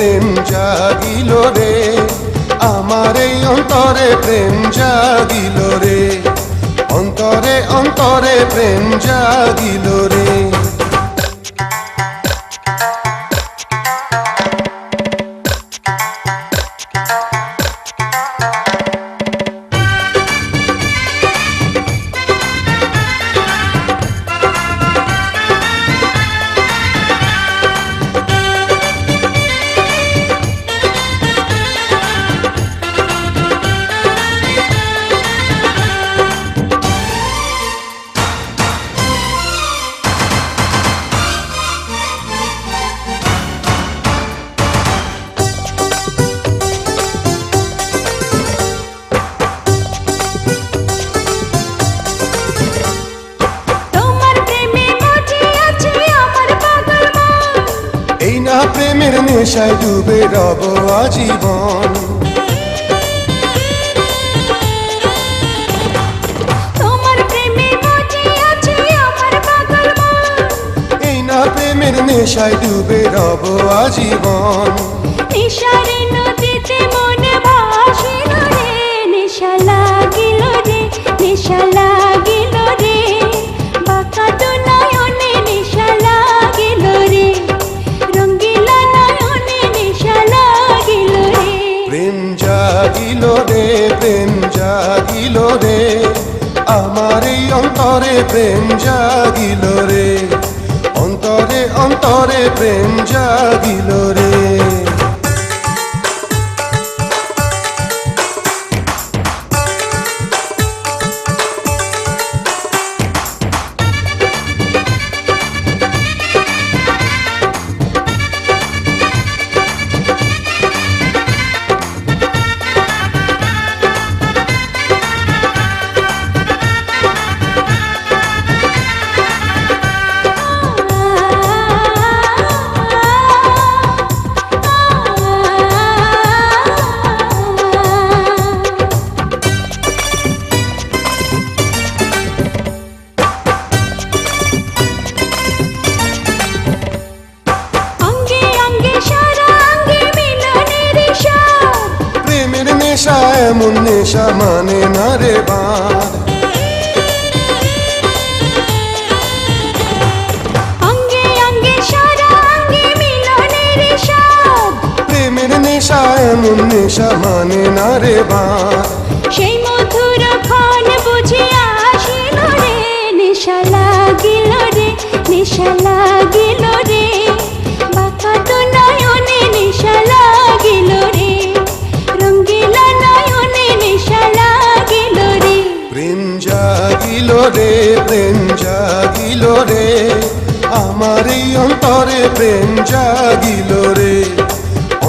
প্রেম জাগিল রে, আমার এই অন্তরে প্রেম জাগিল রে, অন্তরে অন্তরে প্রেম জাগিল রে। এই না প্রেমের নেশায় ডুবে রব আজীবন, তোমার প্রেমে মজে আছে আমার পাগল মন। এই না প্রেমের নেশায় ডুবে রব আজীবন। নেশারে নদীতে মনে ভাসিল রে, নেশা লাগিল রে, নেশা লাগিল রে, বাঁকা তো নয়নে নেশা লাগিল রে, রঙ্গিলা নয়নে নেশা লাগিল রে। প্রেম জাগিল রে, প্রেম জাগিল রে, আমার এই অন্তরে প্রেম জাগিল রে, অন্তরে অন্তরে প্রেম জাগিল রে। নেশা এমন নেশা মানে না রে বাঁধ, অঙ্গে অঙ্গে সারা অঙ্গে মিলনের স্বাদ, প্রেমের নেশা এমন নেশা মানে না রে বাঁধ। সেই মধুর ক্ষণ বুঝিয়া আসিল রে, নেশা লাগিল রে, নেশা লাগিল রে, বাঁকা তো নয়নে নেশা লাগিল রে, রঙ্গিলা নয়নে নেশা লাগিল রে। প্রেম জাগিল রে, প্রেম জাগিল রে, আমার এই অন্তরে প্রেম জাগিল রে,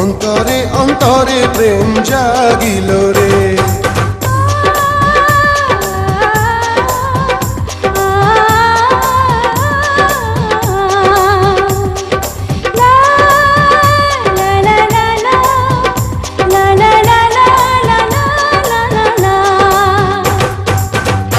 অন্তরে অন্তরে প্রেম জাগিল রে।